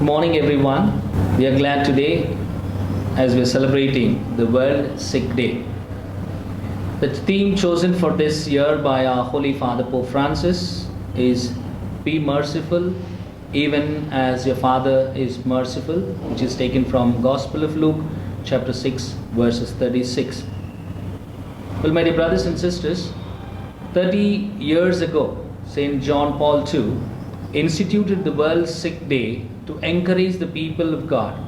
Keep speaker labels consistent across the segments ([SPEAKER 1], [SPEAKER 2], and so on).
[SPEAKER 1] Good morning, everyone. We are glad today as we are celebrating the World Sick Day. The theme chosen for this year by our Holy Father Pope Francis is Be merciful even as your Father is merciful, which is taken from Gospel of Luke, chapter 6, verses 36. Well, my dear brothers and sisters, 30 years ago, St. John Paul II instituted the World Sick Day to encourage the people of God,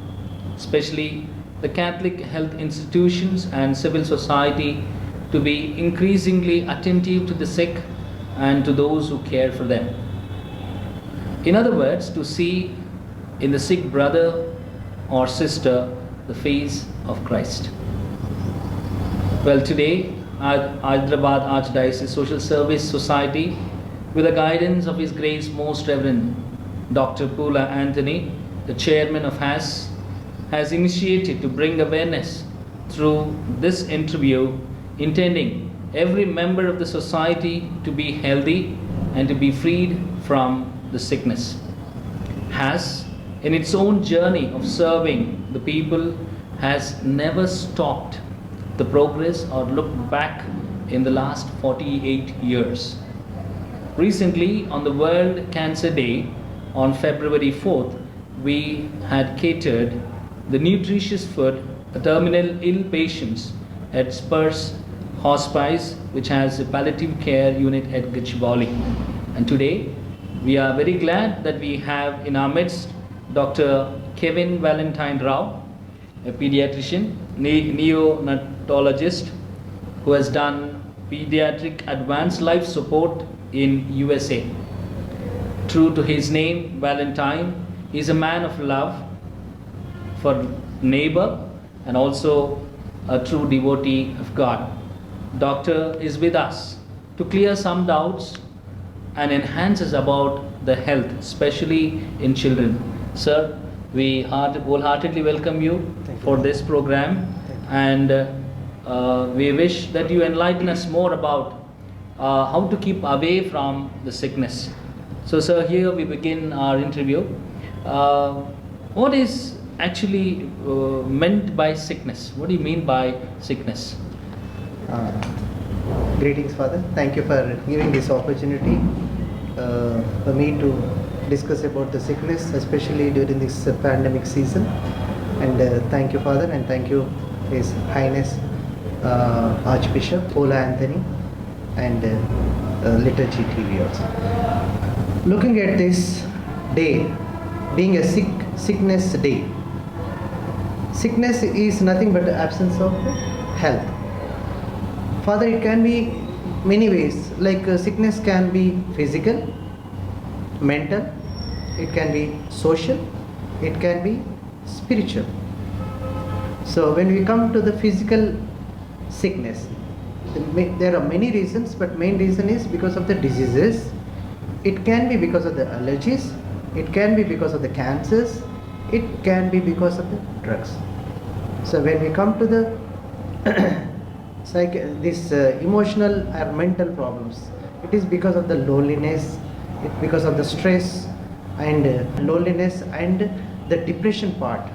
[SPEAKER 1] especially the Catholic health institutions and civil society, to be increasingly attentive to the sick and to those who care for them. In other words, to see in the sick brother or sister the face of Christ. Well, today, Hyderabad Archdiocese Social Service Society, with the guidance of His Grace Most Reverend Dr. Pula Anthony, the chairman of HASSS, has initiated to bring awareness through this interview, intending every member of the society to be healthy and to be freed from the sickness. HASSS, in its own journey of serving the people, has never stopped the progress or looked back in the last 48 years. Recently, on the World Cancer Day, on February 4th, we had catered the nutritious food to terminal ill patients at Spurs Hospice, which has a palliative care unit at Gachibowli. And today, we are very glad that we have in our midst Dr. Kevin Valentine Rao, a pediatrician, neonatologist, who has done pediatric advanced life support in USA. True to his name, Valentine, he is a man of love for neighbor and also a true devotee of God. Doctor is with us to clear some doubts and enhance us about the health, especially in children. Sir, we wholeheartedly welcome you for this program, and we wish that you enlighten us more about how to keep away from the sickness. So, sir, here we begin our interview. What is actually meant by sickness? What do you mean by sickness?
[SPEAKER 2] Greetings, Father. Thank you for giving this opportunity for me to discuss about the sickness, especially during this pandemic season. And thank you, Father, and thank you, His Highness Archbishop Pula Anthony and Liturgy TV also. Looking at this day, being a sickness day, sickness is nothing but the absence of health. Father, it can be many ways, like sickness can be physical, mental, it can be social, it can be spiritual. So when we come to the physical sickness, there are many reasons, but main reason is because of the diseases. It can be because of the allergies, it can be because of the cancers, it can be because of the drugs. So when we come to the emotional or mental problems, it is because of the loneliness, it's because of the stress and loneliness, and the depression part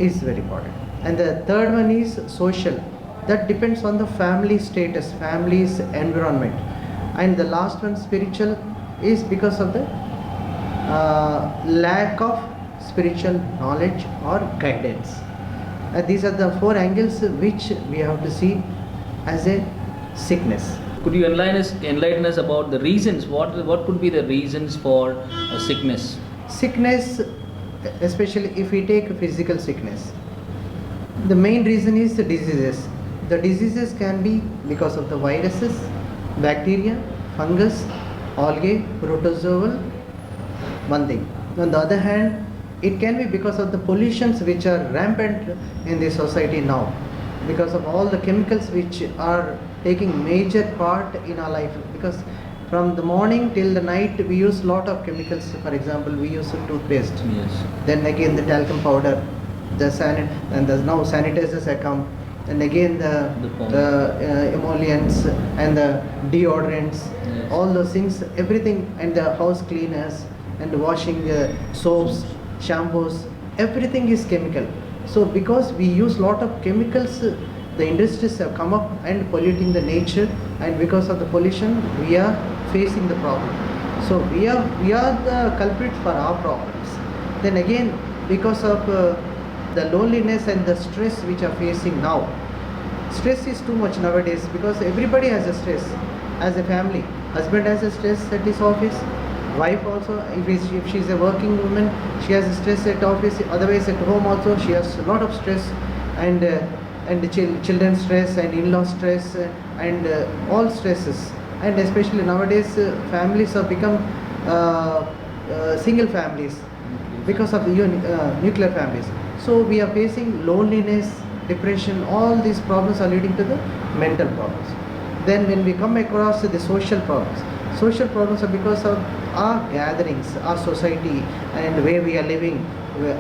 [SPEAKER 2] is very important. And the third one is social. That depends on the family status, family's environment. And the last one, spiritual, is because of the lack of spiritual knowledge or guidance. These are the four angles which we have to see as a sickness.
[SPEAKER 1] Could you enlighten us about the reasons? What could be the reasons for a sickness?
[SPEAKER 2] Sickness, especially if we take physical sickness, the main reason is the diseases. The diseases can be because of the viruses, bacteria, fungus, algae, protozoal, one thing. On the other hand, it can be because of the pollutions which are rampant in the society now, because of all the chemicals which are taking major part in our life. Because from the morning till the night we use lot of chemicals. For example, we use toothpaste.
[SPEAKER 1] Yes.
[SPEAKER 2] Then again the talcum powder, and now sanitizers have come. And again the emollients and the deodorants,
[SPEAKER 1] yes.
[SPEAKER 2] all those things, everything, and the house cleaners and washing soaps, shampoos, everything is chemical. So because we use lot of chemicals, the industries have come up and polluting the nature, and because of the pollution we are facing the problem. So we are the culprit for our problems. Then again, because of the loneliness and the stress which are facing now, stress is too much nowadays, because everybody has a stress. As a family, husband has a stress at his office, wife also, if she is a working woman, she has a stress at office, otherwise at home also she has a lot of stress, and the children stress and in-law stress, and all stresses. And especially nowadays families have become single families because of the nuclear families. So we are facing loneliness, depression, all these problems are leading to the mental problems. Then when we come across the social problems are because of our gatherings, our society, and where we are living,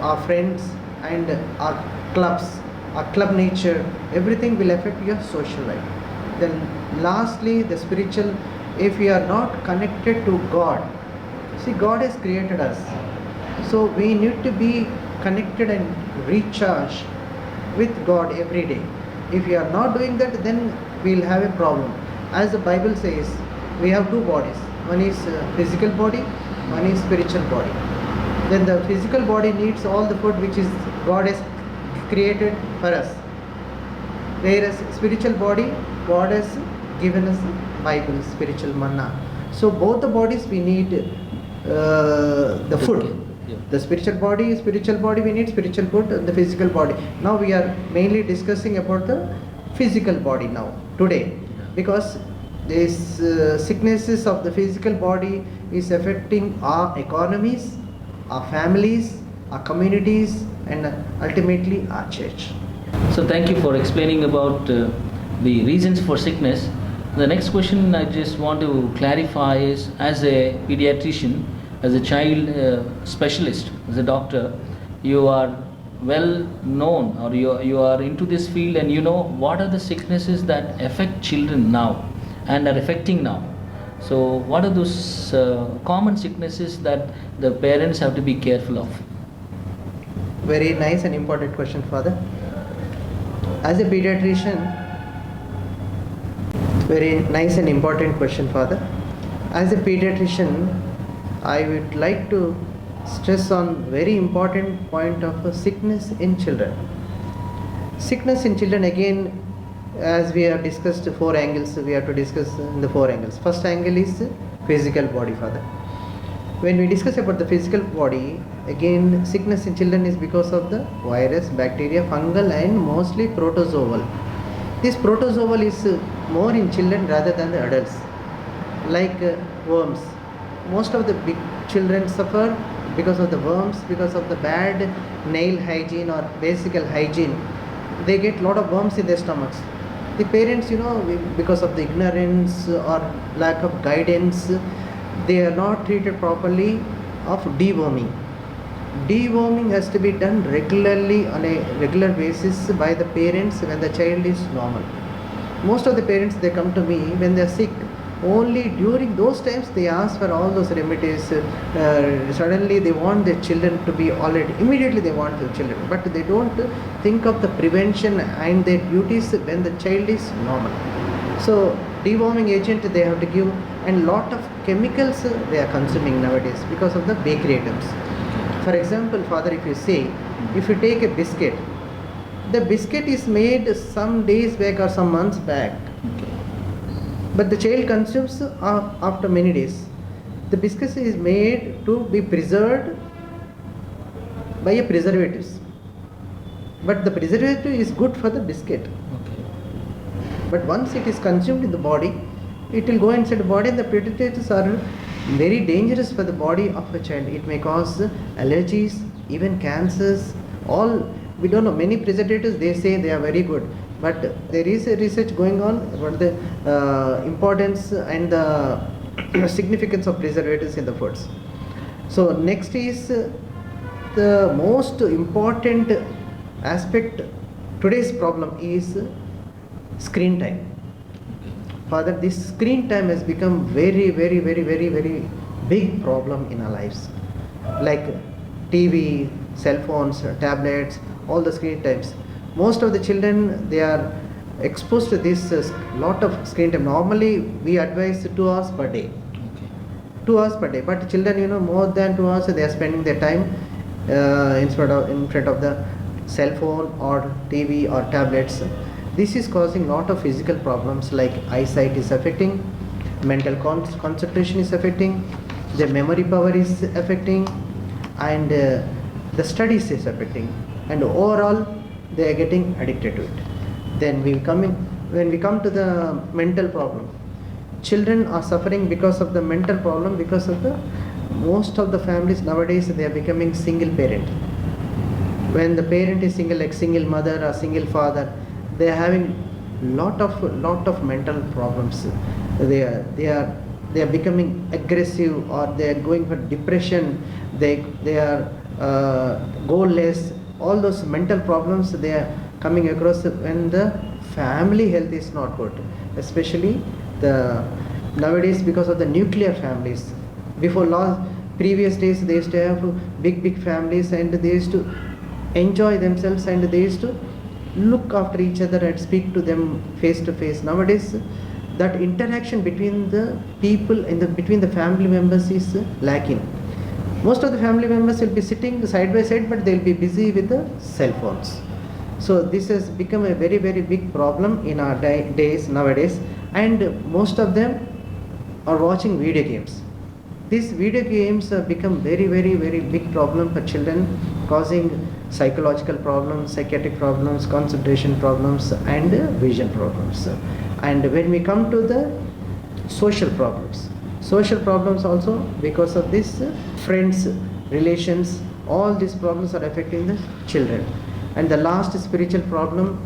[SPEAKER 2] our friends and our clubs, our club nature, everything will affect your social life. Then lastly, the spiritual, if we are not connected to God, see, God has created us, so we need to be connected and recharge with God every day. If we are not doing that, then we will have a problem. As the Bible says, we have two bodies. One is physical body, one is spiritual body. Then the physical body needs all the food which is God has created for us. Whereas spiritual body, God has given us Bible, spiritual manna. So both the bodies we need the food. The spiritual body, we need spiritual food, and the physical body. Now we are mainly discussing about the physical body now, today, because these sicknesses of the physical body is affecting our economies, our families, our communities, and ultimately our church.
[SPEAKER 1] So thank you for explaining about the reasons for sickness. The next question I just want to clarify is, as a pediatrician, as a child specialist, as a doctor, you are well known, or you are into this field, and you know what are the sicknesses that affect children now and are affecting now. So what are those common sicknesses that the parents have to be careful of?
[SPEAKER 2] Very nice and important question, Father. As a pediatrician, very nice and important question, Father. As a pediatrician, I would like to stress on very important point of sickness in children. Sickness in children, again, as we have discussed 4 angles, we have to discuss in the 4 angles. First angle is physical body, Father. When we discuss about the physical body, again, sickness in children is because of the virus, bacteria, fungal, and mostly protozoal. This protozoal is more in children rather than the adults, like worms. Most of the big children suffer because of the worms, because of the bad nail hygiene or basic hygiene. They get lot of worms in their stomachs. The parents, because of the ignorance or lack of guidance, they are not treated properly of deworming. Deworming has to be done regularly, on a regular basis, by the parents when the child is normal. Most of the parents, they come to me when they are sick. Only during those times they ask for all those remedies. Suddenly they want their children to be already, immediately they want their children, but they don't think of the prevention and their duties when the child is normal. So deworming agent they have to give, and lot of chemicals they are consuming nowadays because of the bakery items. For example, Father, if you say, if you take a biscuit, the biscuit is made some days back or some months back, but the child consumes after many days. The biscuit is made to be preserved by a preservatives, but the preservative is good for the biscuit. But once it is consumed in the body, it will go inside the body, and the preservatives are very dangerous for the body of a child. It may cause allergies, even cancers, all. We don't know, many preservatives, they say they are very good, but there is a research going on about the importance and the significance of preservatives in the foods. So next is the most important aspect. Today's problem is screen time. Father, this screen time has become very big problem in our lives. like TV, cell phones, tablets, all the screen times. Most of the children, they are exposed to this lot of screen time. Normally we advise 2 hours per day.
[SPEAKER 1] Okay.
[SPEAKER 2] 2 hours per day, but children, more than 2 hours they are spending their time in front of the cell phone or TV or tablets. This is causing lot of physical problems, like eyesight is affecting, mental concentration is affecting, the memory power is affecting, and the studies is affecting, and overall they are getting addicted to it. Then when we come to the mental problem, children are suffering because of the mental problem, because of the most of the families nowadays, they are becoming single parent. When the parent is single, like single mother or single father, they are having lot of mental problems. They are becoming aggressive, or they are going for depression. They are goalless. All those mental problems they are coming across when the family health is not good, especially nowadays because of the nuclear families. Previous days they used to have big families, and they used to enjoy themselves, and they used to look after each other and speak to them face to face. Nowadays that interaction between the people between the family members is lacking. Most of the family members will be sitting side by side, but they will be busy with the cell phones. So this has become a very big problem in our days nowadays, and most of them are watching video games. These video games have become very big problem for children, causing psychological problems, psychiatric problems, concentration problems, and vision problems. And when we come to the social problems also, because of this friends, relations, all these problems are affecting the children. And the last spiritual problem,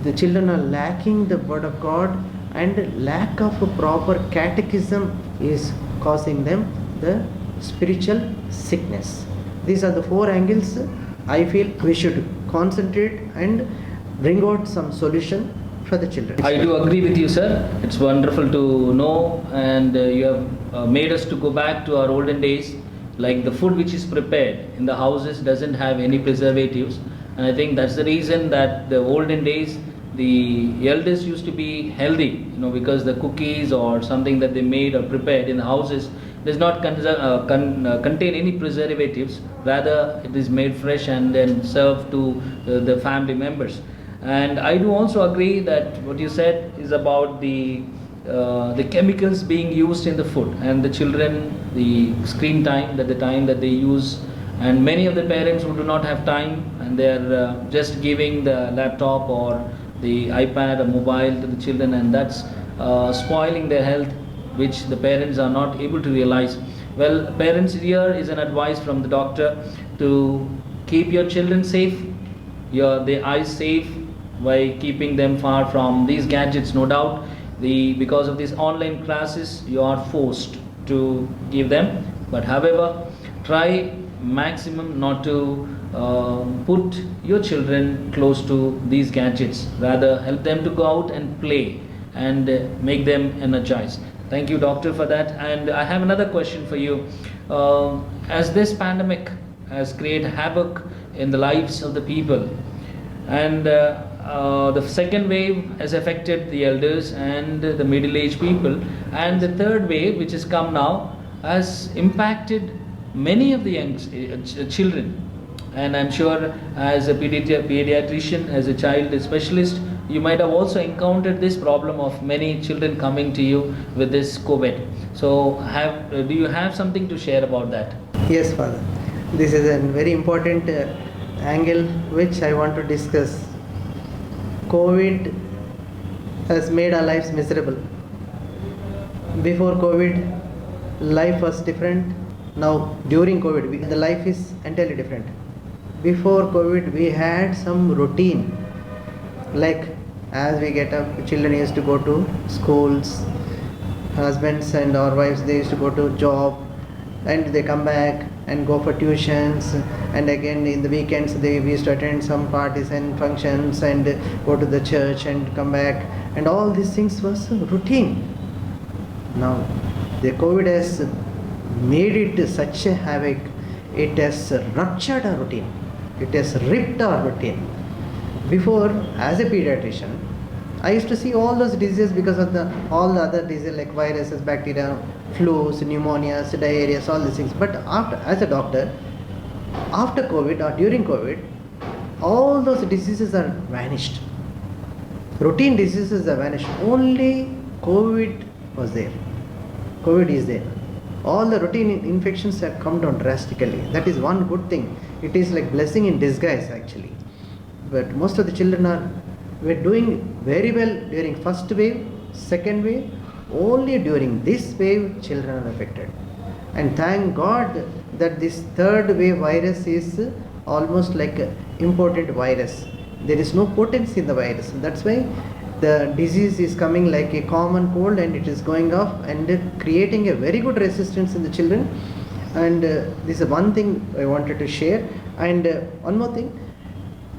[SPEAKER 2] the children are lacking the word of God, and lack of a proper catechism is causing them the spiritual sickness. These are the 4 angles I feel we should concentrate and bring out some solution for the children.
[SPEAKER 1] I do agree with you, sir. It's wonderful to know, and you have made us to go back to our olden days. Like the food which is prepared in the houses doesn't have any preservatives, and I think that's the reason that the olden days the elders used to be healthy, because the cookies or something that they made or prepared in the houses does not contain any preservatives. Rather, it is made fresh and then served to the family members. And I do also agree that what you said is about the chemicals being used in the food, and the children, the screen time, the time that they use, and many of the parents who do not have time, and they are just giving the laptop or the iPad or mobile to the children, and that's spoiling their health, which the parents are not able to realize. Well, parents, here is an advice from the doctor to keep your children safe, their eyes safe, by keeping them far from these gadgets. No doubt, because of these online classes, you are forced to give them, but however, try maximum not to put your children close to these gadgets. Rather, help them to go out and play and make them energized. Thank you, doctor, for that. And I have another question for you. As this pandemic has created havoc in the lives of the people, and the second wave has affected the elders and the middle-aged people, and the third wave, which has come now, has impacted many of the young children. And I'm sure, as a pediatrician, as a child specialist, you might have also encountered this problem of many children coming to you with this COVID. So do you have something to share about that?
[SPEAKER 2] Yes, Father. This is a very important angle which I want to discuss. COVID has made our lives miserable. Before COVID, life was different. Now, during COVID, the life is entirely different. Before COVID, we had some routine. Like, as we get up, children used to go to schools, husbands and our wives, they used to go to job, and they come back and go for tuitions, and again in the weekends we used to attend some parties and functions and go to the church and come back, and all these things was routine. Now the COVID has made it such a havoc. it has ruptured our routine. It has ripped our routine. Before, as a pediatrician, I used to see all those diseases because of all the other diseases like viruses, bacteria, flus, pneumonias, diarrheas, all these things. But after, as a doctor, after COVID or during COVID, all those diseases are vanished. Routine diseases are vanished. Only COVID was there. COVID is there. All the routine infections have come down drastically. That is one good thing. It is like blessing in disguise actually. But most of the children were doing very well during first wave, second wave. Only during this wave children are affected. And thank God that this third wave virus is almost like an imported virus. There is no potency in the virus. That's why the disease is coming like a common cold and it is going off and creating a very good resistance in the children. And this is one thing I wanted to share. And one more thing,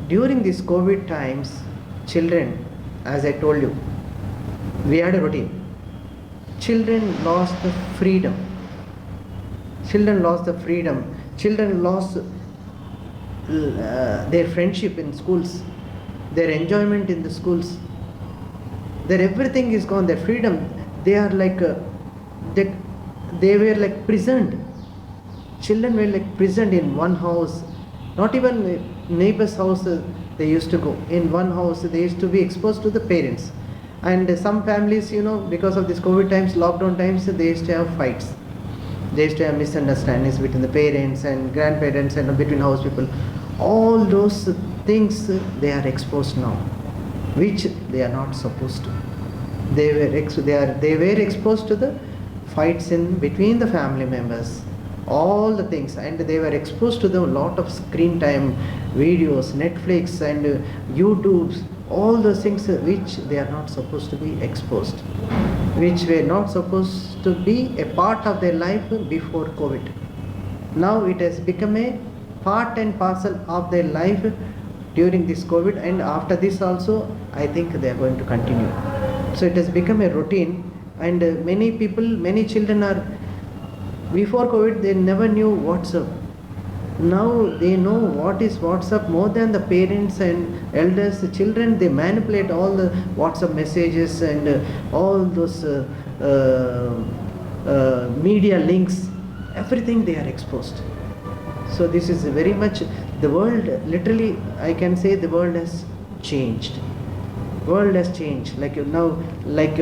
[SPEAKER 2] during these COVID times, children, as I told you, we had a routine. Children lost the freedom. Children lost the freedom. Children lost their friendship in schools, their enjoyment in the schools. Their everything is gone, their freedom. They are like, they were like prisoned. Children were like prisoned in one house. Not even neighbor's house they used to go. In one house they used to be exposed to the parents. And some families, because of this COVID times, lockdown times, they used to have fights. They used to have misunderstandings between the parents and grandparents and between house people. All those things they are exposed now, which they are not supposed to. They were exposed to the fights in between the family members, all the things, and they were exposed to the lot of screen time, videos, Netflix and YouTubes, all those things which they are not supposed to be exposed, which were not supposed to be a part of their life before COVID. Now it has become a part and parcel of their life during this COVID, and after this also I think they are going to continue. So it has become a routine, and many people, many children are, before COVID they never knew WhatsApp. Now they know what is WhatsApp more than the parents and elders. The children, they manipulate all the WhatsApp messages and all those media links, everything they are exposed. So this is very much, the world, literally I can say the world has changed. World has changed. Like now, like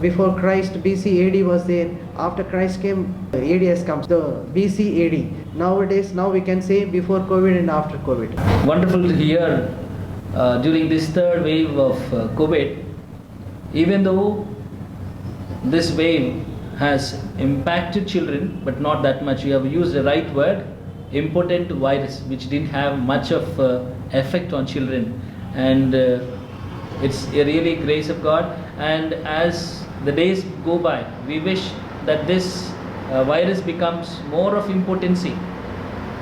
[SPEAKER 2] before Christ, BC AD was there. After Christ came, AD has come. The BC AD. Nowadays, now we can say before COVID and after COVID.
[SPEAKER 1] Wonderful to hear during this third wave of COVID, even though this wave has impacted children, but not that much. You have used the right word, impotent virus, which didn't have much of effect on children. And it's a really grace of God. And as the days go by, we wish that this virus becomes more of impotency,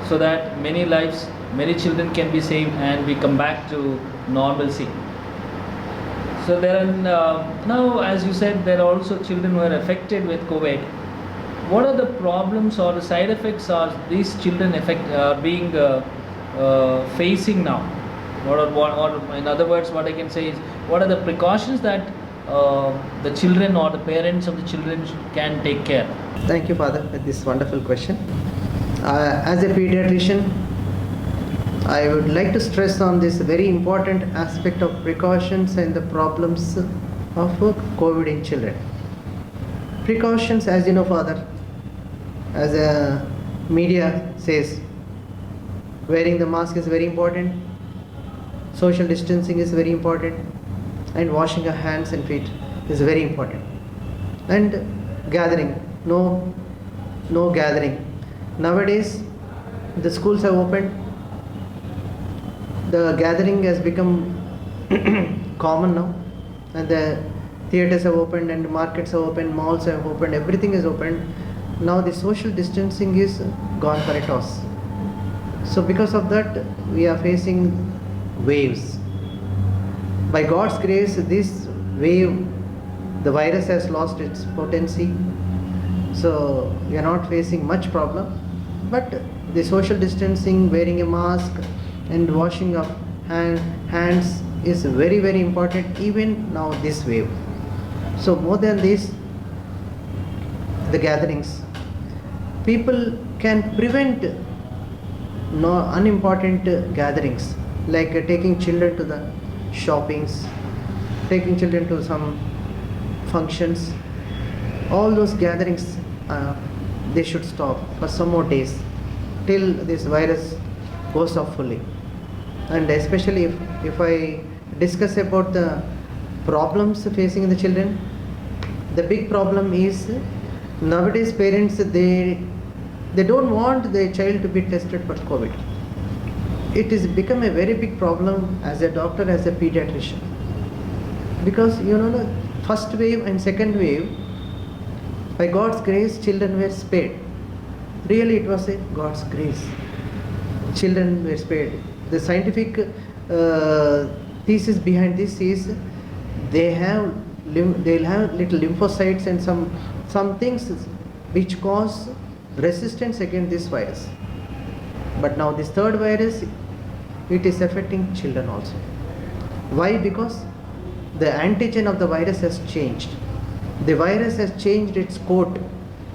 [SPEAKER 1] so that many lives, many children can be saved and we come back to normalcy. So there are now, as you said, there are also children who are affected with COVID. What are the problems or the side effects are these children facing now? Or in other words, what I can say is, what are the precautions that the children or the parents of the children can take care?
[SPEAKER 2] Thank you, Father, for this wonderful question. As a pediatrician, I would like to stress on this very important aspect of precautions and the problems of COVID in children. Precautions, as you know, Father, as a media says, wearing the mask is very important, social distancing is very important, and washing our hands and feet is very important. And gathering, no gathering. Nowadays, the schools have opened, the gathering has become common now, and the theatres have opened and markets have opened, malls have opened, everything is opened. Now the social distancing is gone for a toss. So because of that, we are facing waves. By God's grace, this wave, the virus has lost its potency, so we are not facing much problem. but the social distancing, wearing a mask and washing of hands is very very important even now this wave. So more than this, the gatherings, people can prevent no unimportant gatherings like taking children to the shoppings, taking children to some functions. All those gatherings they should stop for some more days till this virus goes off fully. And especially if I discuss about the problems facing the children, the big problem is nowadays parents they don't want their child to be tested for COVID. It has become a very big problem as a doctor, as a pediatrician, because the first wave and second wave, by God's grace, children were spared. Really, it was a God's grace. Children were spared. The scientific thesis behind this is they'll have little lymphocytes and some things which cause resistance against this virus. But now this third virus, it is affecting children also. Why? Because the antigen of the virus has changed. The virus has changed its code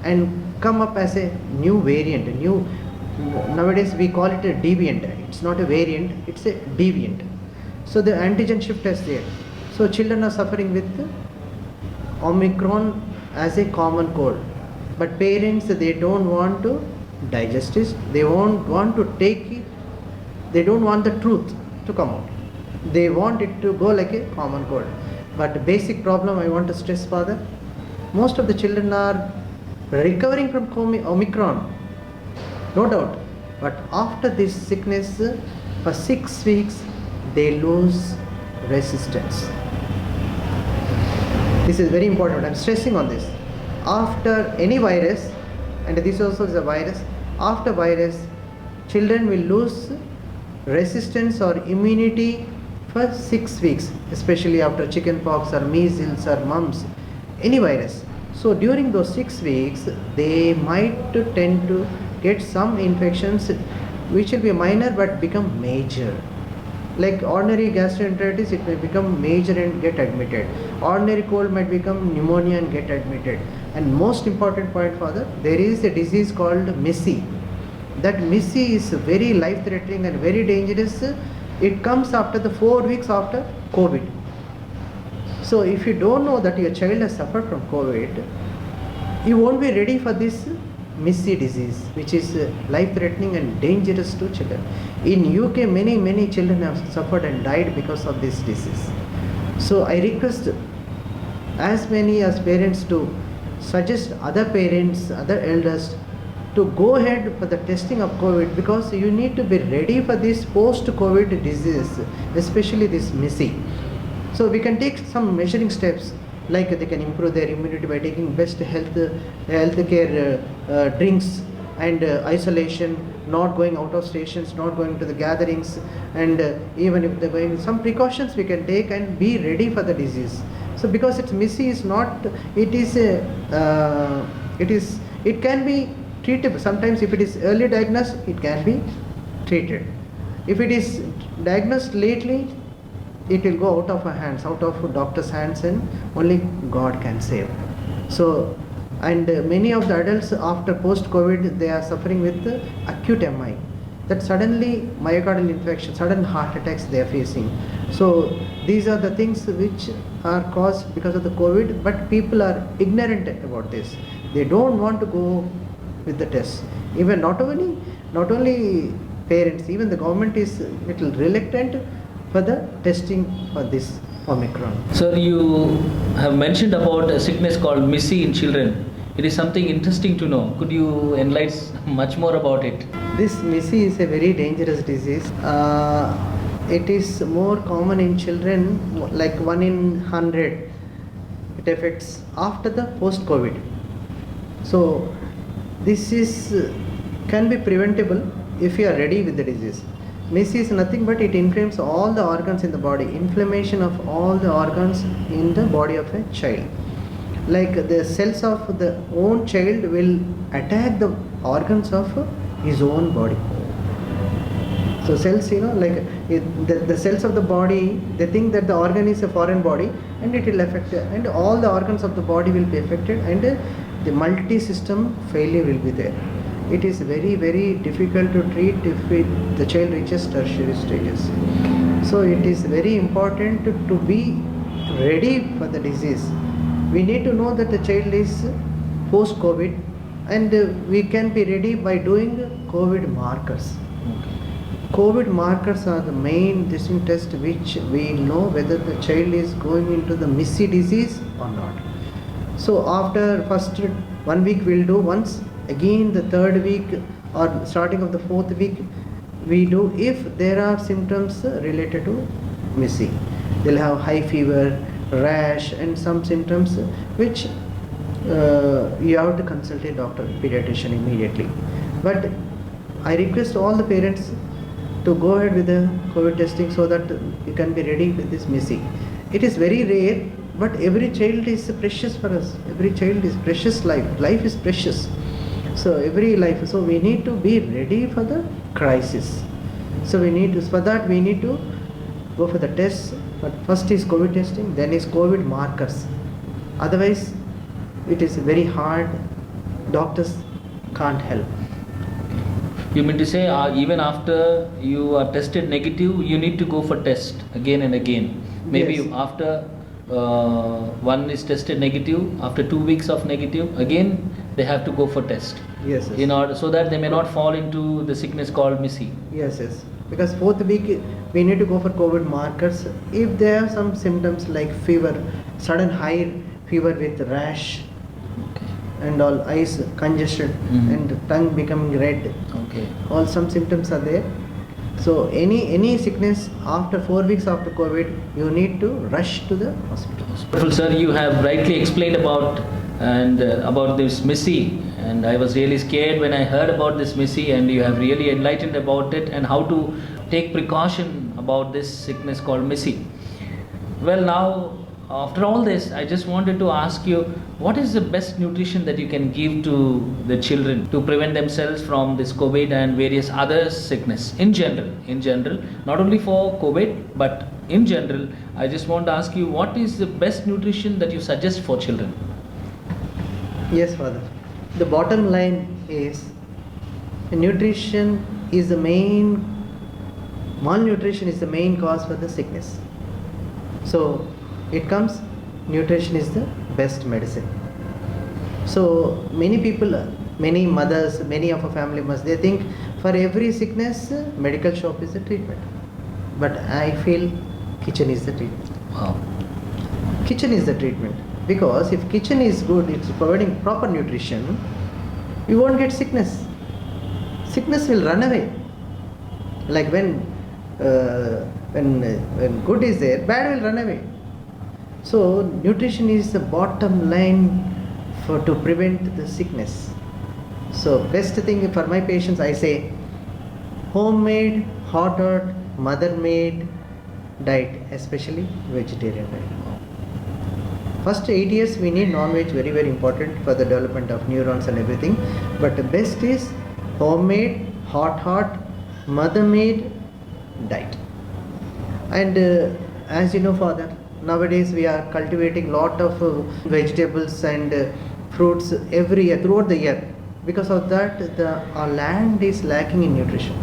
[SPEAKER 2] and come up as a new variant. Nowadays we call it a deviant. It's not a variant, it's a deviant. So the antigen shift is there. So children are suffering with Omicron as a common cold. But parents, they don't want to digest it. They won't want to take it. They don't want the truth to come out. They want it to go like a common cold. But the basic problem I want to stress, Father, most of the children are recovering from Omicron, no doubt. But after this sickness, for 6 weeks, they lose resistance. This is very important. I'm stressing on this. After any virus, and this also is a virus, after virus, children will lose resistance or immunity for 6 weeks, especially after chickenpox or measles or mumps, any virus. So during those 6 weeks, they might tend to get some infections which will be minor but become major. Like ordinary gastroenteritis, it may become major and get admitted. Ordinary cold might become pneumonia and get admitted. And most important point, Father, there is a disease called Missy. That Missy is very life-threatening and very dangerous. It comes after the 4 weeks after COVID. So if you don't know that your child has suffered from COVID, you won't be ready for this Missy disease, which is life-threatening and dangerous to children. In UK, many children have suffered and died because of this disease. So I request as many as parents to suggest other parents, other elders to go ahead for the testing of COVID, because you need to be ready for this post-COVID disease, especially this Missy. So we can take some measuring steps, like they can improve their immunity by taking best health care drinks and isolation, not going out of stations, not going to the gatherings, and even if they're going, some precautions we can take and be ready for the disease. So because it's Missy is not, it can be treatable. Sometimes if it is early diagnosed, it can be treated. If it is diagnosed lately, it will go out of our hands, out of doctor's hands, and only God can save. So, and many of the adults after post-COVID, they are suffering with acute MI. That suddenly myocardial infarction, sudden heart attacks they are facing. So these are the things which are caused because of the COVID, but people are ignorant about this. They don't want to go with the test. Even not only parents, even the government is little reluctant for the testing for this Omicron.
[SPEAKER 1] Sir, you have mentioned about a sickness called Missy in children. It is something interesting to know. Could you enlighten much more about it?
[SPEAKER 2] This Missy is a very dangerous disease. It is more common in children, like 1 in 100. It affects after the post-COVID. So this can be preventable if you are ready with the disease. Missy is nothing but it inflames all the organs in the body. Inflammation of all the organs in the body of a child. Like the cells of the own child will attack the organs of his own body. So cells, the cells of the body, they think that the organ is a foreign body and it will affect, and all the organs of the body will be affected, and the multi-system failure will be there. It is very, very difficult to treat if the child reaches tertiary stages. So it is very important to be ready for the disease. We need to know that the child is post-COVID, and we can be ready by doing COVID markers. COVID markers are the main distinct test which we know whether the child is going into the Missy disease or not. So after first 1 week we'll do once, again the third week or starting of the fourth week we do if there are symptoms related to Missy. They'll have high fever, rash and some symptoms which you have to consult a doctor, pediatrician immediately. But I request all the parents to go ahead with the COVID testing so that you can be ready with this Missy. It is very rare, but every child is precious for us. Every child is precious life. Life is precious. So every life. So we need to be ready for the crisis. So for that we need to go for the tests. But first is COVID testing, then is COVID markers. Otherwise, it is very hard. Doctors can't help.
[SPEAKER 1] You mean to say even after you are tested negative, you need to go for test again and again? Maybe
[SPEAKER 2] Yes.
[SPEAKER 1] after one is tested negative, after 2 weeks of negative, again they have to go for test.
[SPEAKER 2] Yes.
[SPEAKER 1] In order so that they may not fall into the sickness called Missy.
[SPEAKER 2] Yes. Because fourth week we need to go for COVID markers. If there are some symptoms like fever, sudden high fever with rash, and all eyes congested and tongue becoming red.
[SPEAKER 1] Okay.
[SPEAKER 2] All some symptoms are there. So any sickness after 4 weeks after COVID, you need to rush to the hospital.
[SPEAKER 1] Wonderful, sir. You have rightly explained about this Missy, and I was really scared when I heard about this Missy, and you have really enlightened about it and how to take precaution about this sickness called Missy. Well, now after all this, I just wanted to ask you, what is the best nutrition that you can give to the children to prevent themselves from this COVID and various other sickness in general, not only for COVID, but in general. I just want to ask you, what is the best nutrition that you suggest for children?
[SPEAKER 2] Yes, Father. The bottom line is nutrition is the main, malnutrition is the main cause for the sickness. So it comes, nutrition is the best medicine. So many people, many mothers, many of our family members, they think for every sickness, medical shop is the treatment. But I feel kitchen is the treatment.
[SPEAKER 1] Wow.
[SPEAKER 2] Kitchen is the treatment. Because if kitchen is good, it's providing proper nutrition, you won't get sickness. Sickness will run away. Like when good is there, bad will run away. So nutrition is the bottom line to prevent the sickness. So best thing for my patients, I say homemade, hot, mother-made diet, especially vegetarian diet. First 8 years we need non-veg, very, very important for the development of neurons and everything. But the best is homemade, hot, mother-made diet. And as you know, Father, nowadays we are cultivating lot of vegetables and fruits every year, throughout the year. Because of that, our land is lacking in nutrition.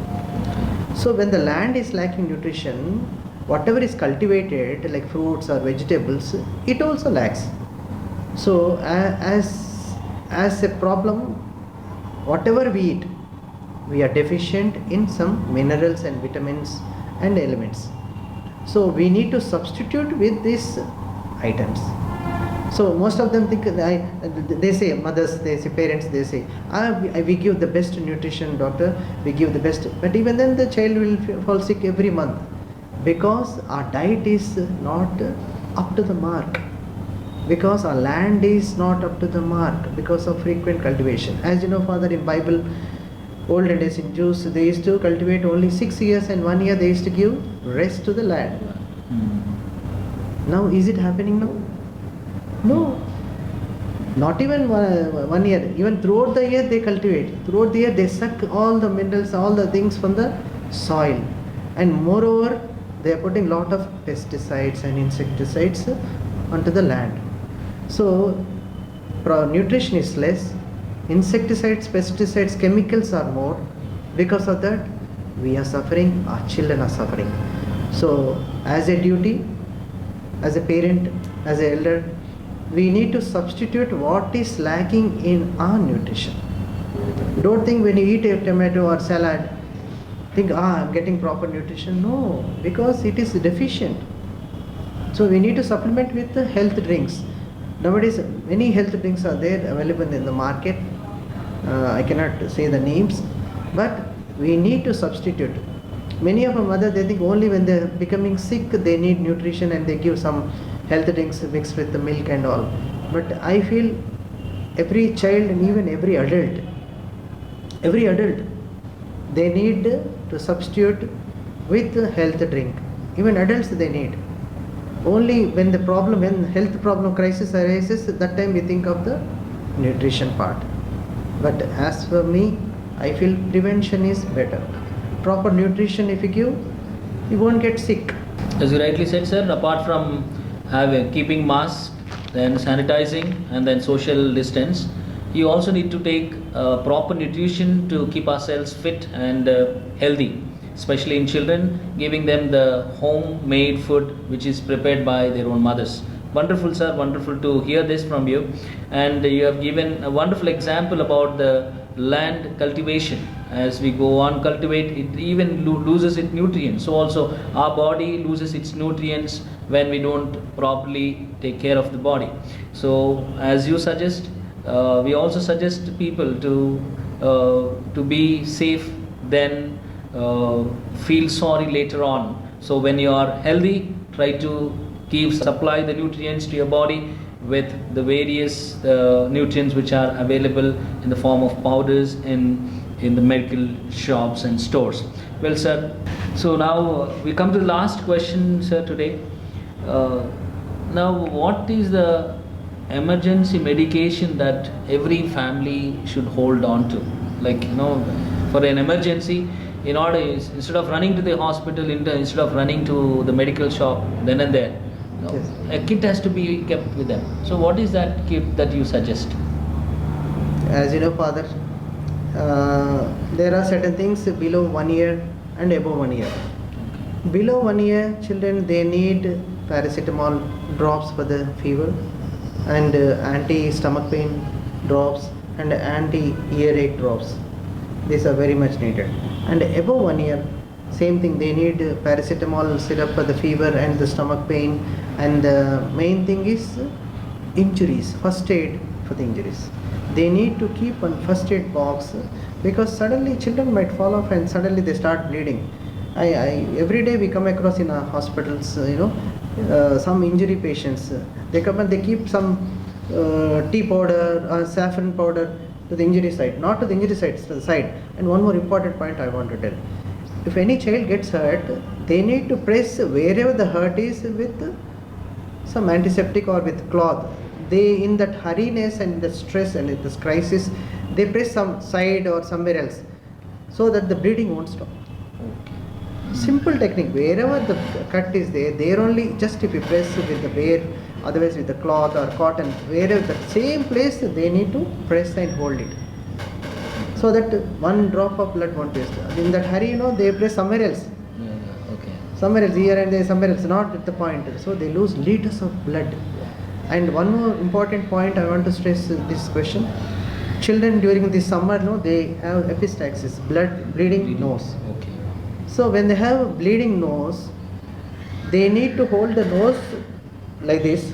[SPEAKER 2] So when the land is lacking nutrition, whatever is cultivated like fruits or vegetables, it also lacks. So as a problem, whatever we eat, we are deficient in some minerals and vitamins and elements. So we need to substitute with these items. So most of them think, they say, mothers, they say, parents, they say, we give the best nutrition, doctor, we give the best. But even then the child will fall sick every month. Because our diet is not up to the mark. Because our land is not up to the mark. Because of frequent cultivation. As you know, Father, in Bible, olden days in Jews, they used to cultivate only 6 years and 1 year they used to give rest to the land. Now, is it happening now? No. Not even 1 year, even throughout the year they cultivate. Throughout the year they suck all the minerals, all the things from the soil, and moreover they are putting lot of pesticides and insecticides onto the land. So nutrition is less, insecticides, pesticides, chemicals are more. Because of that we are suffering, our children are suffering. So as a duty, as a parent, as an elder, we need to substitute what is lacking in our nutrition. Don't think when you eat a tomato or salad, think, I'm getting proper nutrition. No, because it is deficient. So we need to supplement with the health drinks. Nowadays, many health drinks are there available in the market. I cannot say the names, but we need to substitute. Many of our mothers, they think only when they are becoming sick, they need nutrition and they give some health drinks mixed with the milk and all. But I feel every child and even every adult, they need to substitute with the health drink. Even adults they need. Only when when health problem crisis arises, that time we think of the nutrition part. But as for me, I feel prevention is better. Proper nutrition if you give, you won't get sick.
[SPEAKER 1] As you rightly said, sir, apart from keeping mask, then sanitizing, and then social distance, you also need to take proper nutrition to keep ourselves fit and healthy, especially in children, giving them the homemade food which is prepared by their own mothers. Wonderful, sir, wonderful to hear this from you. And you have given a wonderful example about the land cultivation. As we go on cultivate, it even loses its nutrients. So also our body loses its nutrients when we don't properly take care of the body. So as you suggest, we also suggest people to be safe, then feel sorry later on. So when you are healthy, try to supply the nutrients to your body with the various nutrients which are available in the form of powders in the medical shops and stores. Well, sir, so now we come to the last question, sir, today. Now, what is the emergency medication that every family should hold on to? Like, for an emergency, instead of running to the hospital, instead of running to the medical shop then and there,
[SPEAKER 2] Yes.
[SPEAKER 1] a kit has to be kept with them. So what is that kit that you suggest?
[SPEAKER 2] As you know, Father, there are certain things below 1 year and above 1 year. Below 1 year children, they need paracetamol drops for the fever, and anti-stomach pain drops and anti-earache drops. These are very much needed. And above 1 year, same thing, they need paracetamol syrup for the fever and the stomach pain. And the main thing is injuries, first aid for the injuries. They need to keep on first aid box, because suddenly children might fall off and suddenly they start bleeding. Every day we come across in our hospitals, some injury patients. They come and they keep some tea powder or saffron powder to the injury site, not to the injury site, to the side. And one more important point I want to tell. If any child gets hurt, they need to press wherever the hurt is with some antiseptic or with cloth. They, in that hurriness and the stress and in this crisis, they press some side or somewhere else so that the bleeding won't stop. Simple technique. Wherever the cut is there only, just if you press with the bare, otherwise with the cloth or cotton, wherever the same place, they need to press and hold it, so that one drop of blood won't waste. In that hurry, they press somewhere else.
[SPEAKER 1] Okay.
[SPEAKER 2] Somewhere else, here and there, somewhere else, not at the point. So they lose liters of blood. And one more important point I want to stress this question. Children during the summer, they have epistaxis, bleeding nose.
[SPEAKER 1] Okay.
[SPEAKER 2] So when they have bleeding nose, they need to hold the nose like this,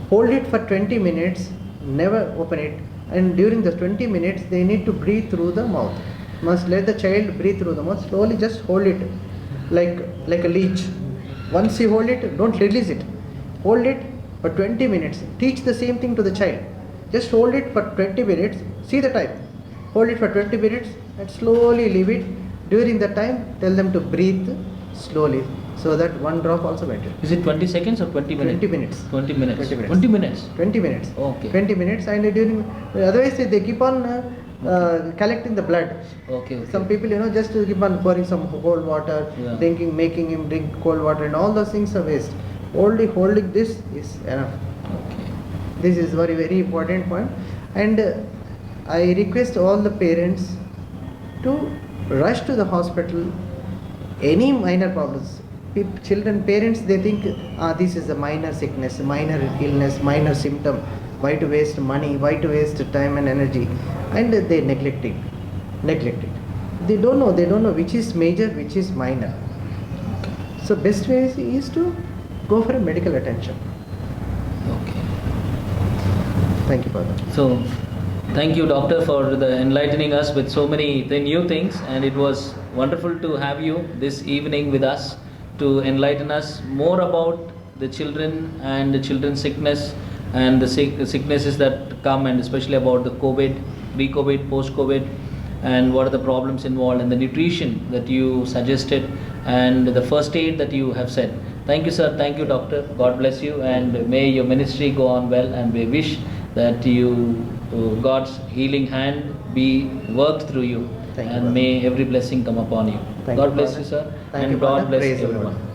[SPEAKER 2] hold it for 20 minutes, never open it, and during the 20 minutes they need to breathe through the mouth. Must let the child breathe through the mouth, slowly just hold it like a leech. Once you hold it, don't release it. Hold it for 20 minutes. Teach the same thing to the child. Just hold it for 20 minutes, see the time. Hold it for 20 minutes and slowly leave it. During that time, tell them to breathe slowly. so that one drop also better.
[SPEAKER 1] Is it 20 seconds or 20 minutes?
[SPEAKER 2] 20 minutes.
[SPEAKER 1] 20 minutes.
[SPEAKER 2] 20 minutes.
[SPEAKER 1] 20 minutes.
[SPEAKER 2] 20 minutes.
[SPEAKER 1] Okay.
[SPEAKER 2] 20 minutes, and during, otherwise they keep on collecting the blood.
[SPEAKER 1] Okay.
[SPEAKER 2] Some people, just to keep on pouring some cold water,
[SPEAKER 1] Yeah.
[SPEAKER 2] making him drink cold water, and all those things are waste. Only holding this is enough.
[SPEAKER 1] Okay.
[SPEAKER 2] This is very, very important point. And I request all the parents to rush to the hospital. Any minor problems, children, parents, they think this is a minor sickness, minor illness, minor symptom. Why to waste money? Why to waste time and energy? And they neglect it. They don't know which is major, which is minor. So best way is to go for a medical attention.
[SPEAKER 1] Okay.
[SPEAKER 2] Thank you, Father.
[SPEAKER 1] So, thank you, Doctor, for enlightening us with so many new things, and it was wonderful to have you this evening with us to enlighten us more about the children and the children's sickness and the sicknesses that come, and especially about the COVID, pre-COVID, post-COVID, and what are the problems involved, and the nutrition that you suggested, and the first aid that you have said. Thank you, sir. Thank you, Doctor. God bless you, and may your ministry go on well, and we wish that God's healing hand be worked through you,
[SPEAKER 2] Thank you,
[SPEAKER 1] and
[SPEAKER 2] Father.
[SPEAKER 1] may every blessing come upon you.
[SPEAKER 2] Thank
[SPEAKER 1] God
[SPEAKER 2] you,
[SPEAKER 1] bless
[SPEAKER 2] Father.
[SPEAKER 1] you, sir,
[SPEAKER 2] Thank
[SPEAKER 1] and
[SPEAKER 2] you,
[SPEAKER 1] God
[SPEAKER 2] Father.
[SPEAKER 1] bless
[SPEAKER 2] Praise the
[SPEAKER 1] everyone.
[SPEAKER 2] Lord.